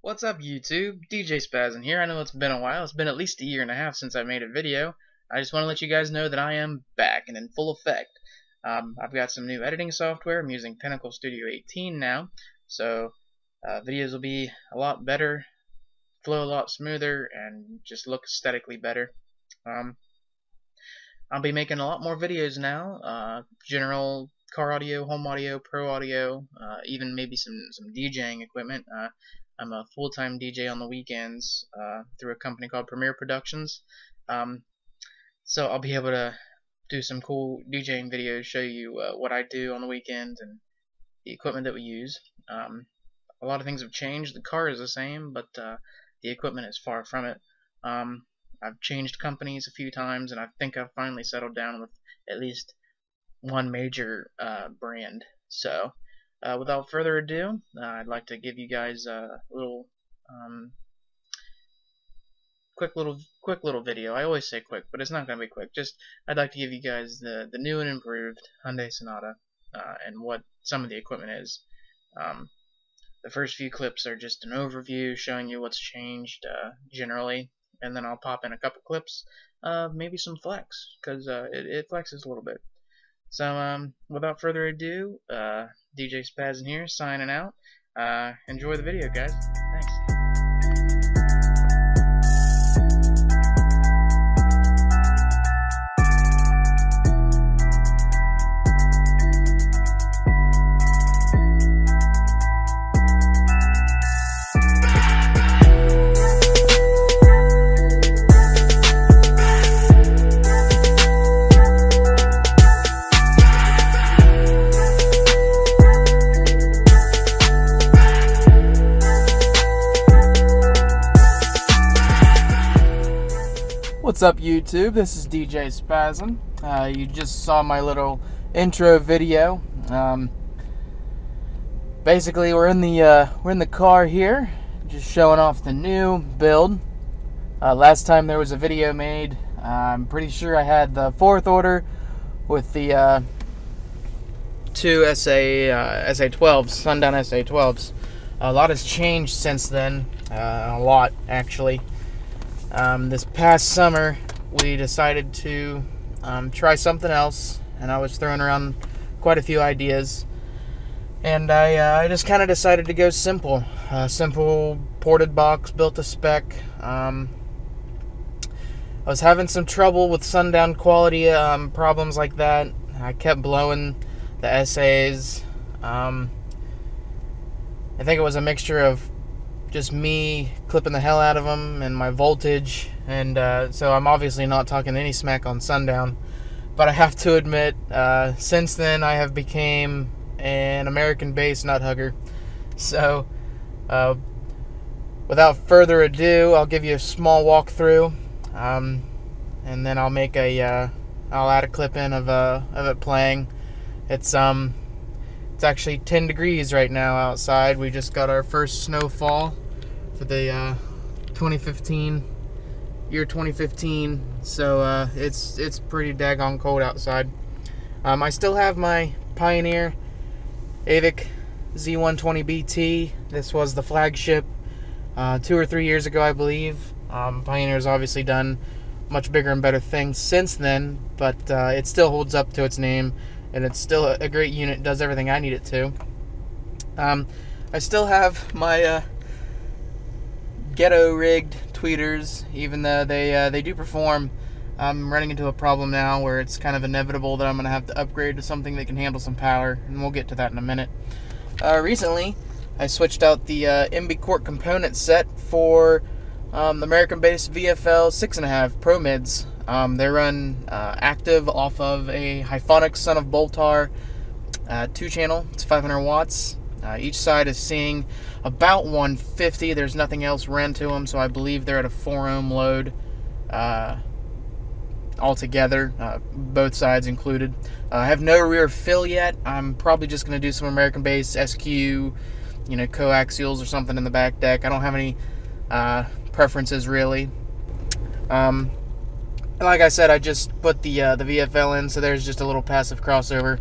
What's up, YouTube? djspazzin here. I know it's been a while. It's been at least a year and a half since I made a video. I just want to let you guys know that I am back and in full effect. I've got some new editing software. I'm using Pinnacle Studio 18 now, so videos will be a lot better, flow a lot smoother, and just look aesthetically better. I'll be making a lot more videos now. General car audio, home audio, pro audio, even maybe some DJing equipment. I'm a full-time DJ on the weekends through a company called Premier Productions. So I'll be able to do some cool DJing videos, show you what I do on the weekends and the equipment that we use. A lot of things have changed. The car is the same, but the equipment is far from it. I've changed companies a few times, and I think I've finally settled down with at least one major brand. So without further ado, I'd like to give you guys a little quick little video. I always say quick, but it's not gonna be quick. I'd like to give you guys the new and improved Hyundai Sonata and what some of the equipment is. The first few clips are just an overview showing you what's changed generally, and then I'll pop in a couple clips, maybe some flex, because it flexes a little bit. So without further ado, djspazzin here, signing out. Enjoy the video, guys. Thanks. What's up, YouTube? This is djspazzin. You just saw my little intro video. Basically, we're in the car here, just showing off the new build. Last time there was a video made, I'm pretty sure I had the 4th order with the two SA12s, Sundown SA12s. A lot has changed since then. A lot, actually. This past summer, we decided to try something else, and I was throwing around quite a few ideas, and I just kind of decided to go simple. Simple ported box, built to spec. I was having some trouble with Sundown quality, problems like that. I kept blowing the SAs. I think it was a mixture of just me clipping the hell out of them and my voltage, and so I'm obviously not talking any smack on Sundown, but I have to admit, since then I have become an American-based nut hugger. So without further ado, I'll give you a small walkthrough, and then I'll make I'll add a clip in of it playing. It's actually 10 degrees right now outside. We just got our first snowfall for the year 2015, so it's pretty daggone cold outside. I still have my Pioneer Avic Z120BT. This was the flagship 2 or 3 years ago, I believe. Pioneer's obviously done much bigger and better things since then, but it still holds up to its name, and it's still a great unit. Does everything I need it to. I still have my ghetto rigged tweeters, even though they do perform. I'm running into a problem now where it's kind of inevitable that I'm going to have to upgrade to something that can handle some power, and we'll get to that in a minute. Recently, I switched out the MB Cork component set for the American-based VFL 6.5 Pro Mids. They run active off of a Hyphonics Son of Boltar 2-channel. It's 500 watts. Each side is seeing about 150. There's nothing else ran to them, so I believe they're at a 4 ohm load altogether, both sides included. I have no rear fill yet. I'm probably just going to do some American-based SQ, coaxials or something in the back deck. I don't have any preferences really. Like I said, I just put the VFL in, so there's just a little passive crossover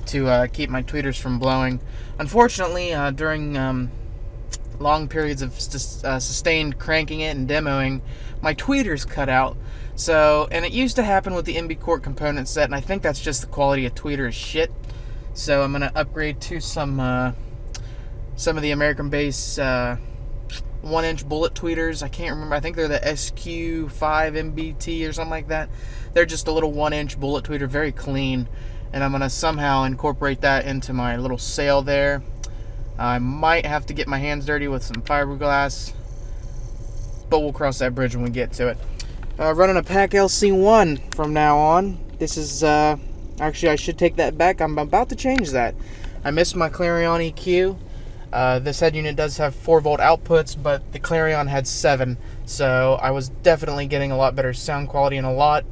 to keep my tweeters from blowing. Unfortunately, during long periods of sustained cranking it and demoing, my tweeters cut out. So, and it used to happen with the MB Cork component set, and I think that's just the quality of tweeter is shit. So I'm gonna upgrade to some of the American base 1-inch bullet tweeters. I can't remember. I think they're the SQ5 MBT or something like that. They're just a little 1-inch bullet tweeter, very clean. And I'm gonna somehow incorporate that into my little sail there. I might have to get my hands dirty with some fiberglass, but we'll cross that bridge when we get to it. Running a Pack LC1 from now on. This is, actually I should take that back. I'm about to change that. I missed my Clarion EQ. This head unit does have 4-volt outputs, but the Clarion had 7, so I was definitely getting a lot better sound quality and a lot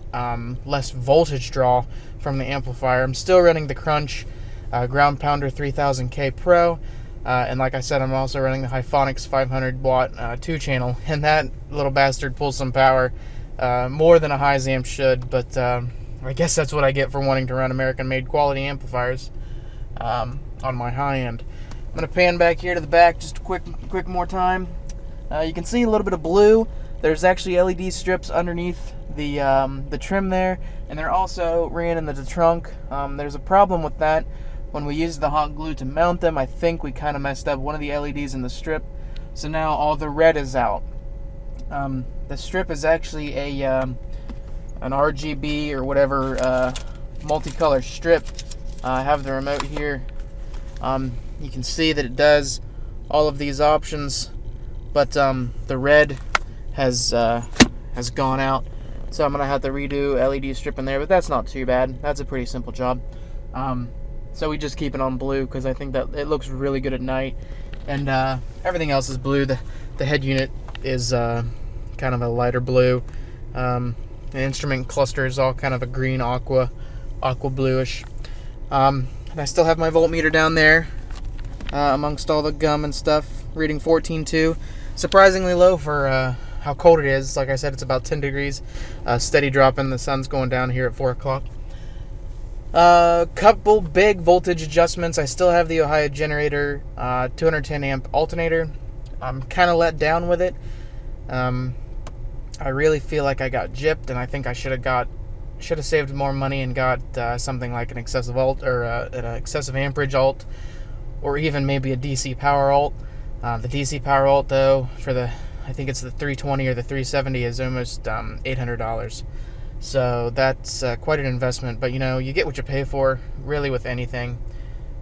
less voltage draw from the amplifier. I'm still running the Crunch Ground Pounder 3000K Pro, and like I said, I'm also running the Hyphonics 500 watt 2-channel, and that little bastard pulls some power, more than a Highs amp should, but I guess that's what I get for wanting to run American-made quality amplifiers on my high end. I'm going to pan back here to the back just a quick more time. You can see a little bit of blue. There's actually LED strips underneath the trim there, and they're also ran into the trunk. There's a problem with that. When we used the hot glue to mount them, I think we kind of messed up one of the LEDs in the strip, so now all the red is out. The strip is actually an RGB or whatever multicolor strip. I have the remote here. You can see that it does all of these options, but the red has gone out, so I'm gonna have to redo LED strip in there, but that's not too bad. That's a pretty simple job. So we just keep it on blue because I think that it looks really good at night, and everything else is blue. The head unit is kind of a lighter blue. The instrument cluster is all kind of a green aqua bluish. And I still have my voltmeter down there amongst all the gum and stuff, reading 14.2. Surprisingly low for how cold it is. Like I said, it's about 10 degrees. Steady dropping. The sun's going down here at 4 o'clock. Couple big voltage adjustments. I still have the Ohio generator 210 amp alternator. I'm kind of let down with it. I really feel like I got gypped, and I think I should have saved more money and got something like an excessive alt or an excessive amperage alt, or even maybe a DC power alt. The DC power alt, though, for I think it's the 320 or the 370, is almost $800. So that's quite an investment, but you know, you get what you pay for, really, with anything.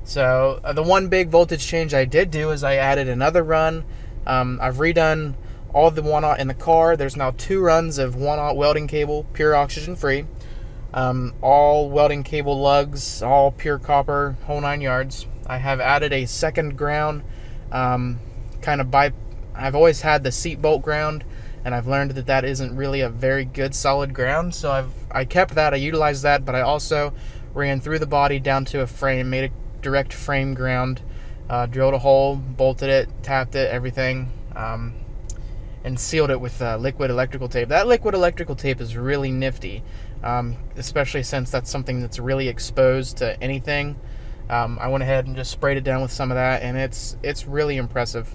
So the one big voltage change I did do is I added another run. I've redone all the 1-aught in the car. There's now 2 runs of 1-aught welding cable, pure oxygen free. All welding cable lugs, all pure copper, whole 9 yards. I have added a second ground, I've always had the seat bolt ground, and I've learned that isn't really a very good solid ground, so I kept that, I utilized that, but I also ran through the body down to a frame, made a direct frame ground, drilled a hole, bolted it, tapped it, everything, and sealed it with liquid electrical tape. That liquid electrical tape is really nifty, especially since that's something that's really exposed to anything. I went ahead and just sprayed it down with some of that, and it's really impressive.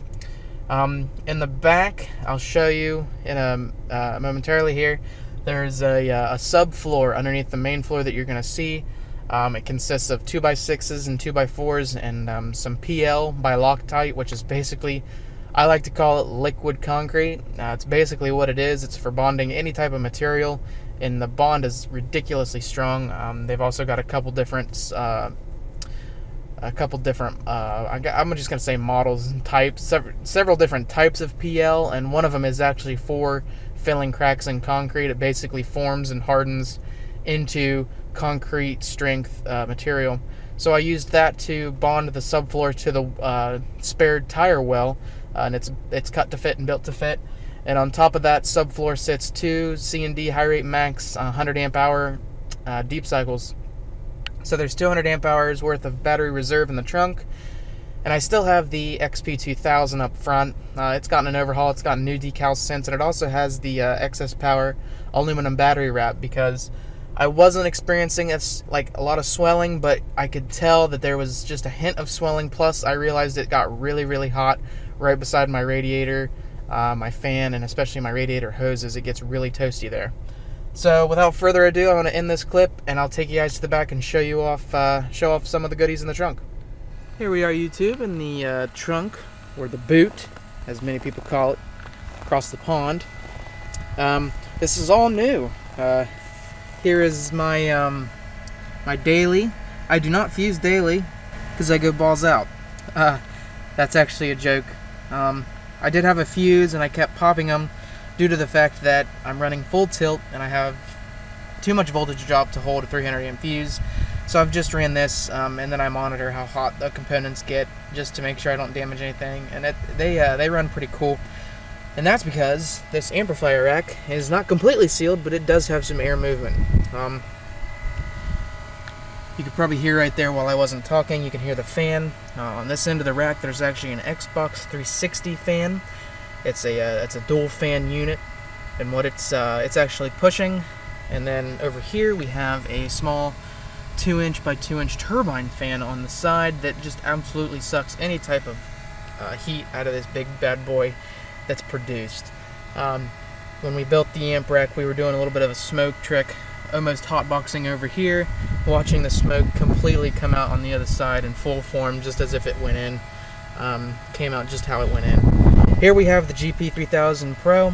In the back, I'll show you in momentarily here, there's a subfloor underneath the main floor that you're going to see. It consists of 2x6s and 2x4s and some PL by Loctite, which is basically, I like to call it liquid concrete. It's basically what it is. It's for bonding any type of material, and the bond is ridiculously strong. They've also got a couple different I'm just going to say models and types, several different types of PL, and one of them is actually for filling cracks in concrete. It basically forms and hardens into concrete strength material. So I used that to bond the subfloor to the spared tire well, and it's cut to fit and built to fit. And on top of that subfloor sits 2 C&D high rate max 100 amp hour deep cycles. So there's 200 amp hours worth of battery reserve in the trunk, and I still have the XP2000 up front. It's gotten an overhaul, it's gotten new decals since, and it also has the excess power aluminum battery wrap, because I wasn't experiencing like a lot of swelling, but I could tell that there was just a hint of swelling. Plus, I realized it got really, really hot right beside my radiator, my fan, and especially my radiator hoses. It gets really toasty there. So without further ado, I'm going to end this clip, and I'll take you guys to the back and show off some of the goodies in the trunk. Here we are, YouTube, in the trunk, or the boot, as many people call it, across the pond. This is all new. Here is my my daily. I do not fuse daily because I go balls out. That's actually a joke. I did have a fuse and I kept popping them due to the fact that I'm running full tilt and I have too much voltage drop to hold a 300 amp fuse. So I've just ran this, and then I monitor how hot the components get just to make sure I don't damage anything. And they run pretty cool. And that's because this amplifier rack is not completely sealed, but it does have some air movement. You could probably hear right there while I wasn't talking, you can hear the fan. On this end of the rack, there's actually an Xbox 360 fan. It's a dual fan unit, and what it's actually pushing. And then over here we have a small 2-inch by 2-inch turbine fan on the side that just absolutely sucks any type of heat out of this big bad boy that's produced. When we built the amp rack, we were doing a little bit of a smoke trick, almost hotboxing over here, watching the smoke completely come out on the other side in full form, just as if it went in. Came out just how it went in. Here we have the GP3000 Pro,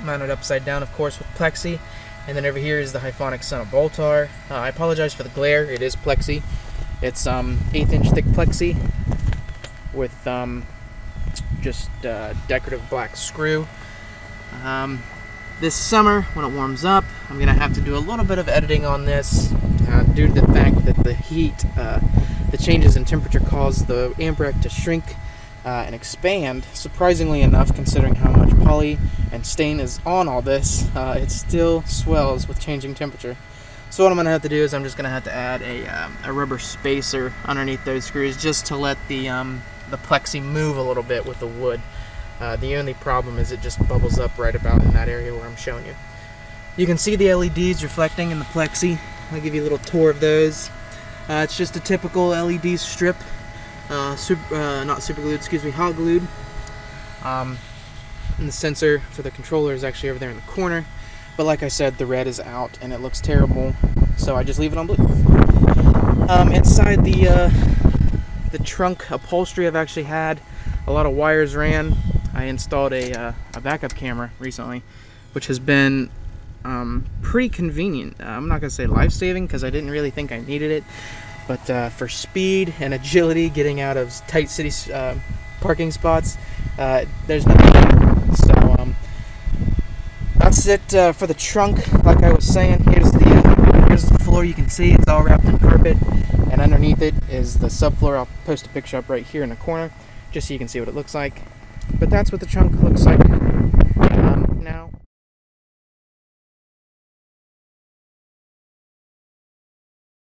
mounted upside down, of course, with plexi. And then over here is the Hyphonic Son of Boltar. I apologize for the glare. It is plexi. It's 1/8-inch thick plexi with just decorative black screw. This summer, when it warms up, I'm gonna have to do a little bit of editing on this due to the fact that the heat, the changes in temperature cause the amp rack to shrink and expand. Surprisingly enough, considering how much poly and stain is on all this, it still swells with changing temperature. So what I'm gonna have to do is I'm just gonna have to add a rubber spacer underneath those screws just to let the plexi move a little bit with the wood. The only problem is it just bubbles up right about in that area where I'm showing you. You can see the LEDs reflecting in the plexi. I'll give you a little tour of those. It's just a typical LED strip, not super glued, excuse me, hot glued. And the sensor for the controller is actually over there in the corner. But like I said, the red is out and it looks terrible, so I just leave it on blue. Inside the trunk upholstery, I've actually had a lot of wires ran. I installed a backup camera recently, which has been pretty convenient. I'm not gonna say life-saving because I didn't really think I needed it, but for speed and agility getting out of tight city parking spots, there's nothing better. So that's it for the trunk. Like I was saying, here's the floor. You can see it's all wrapped in carpet, and underneath it is the subfloor. I'll post a picture up right here in the corner just so you can see what it looks like. But that's what the trunk looks like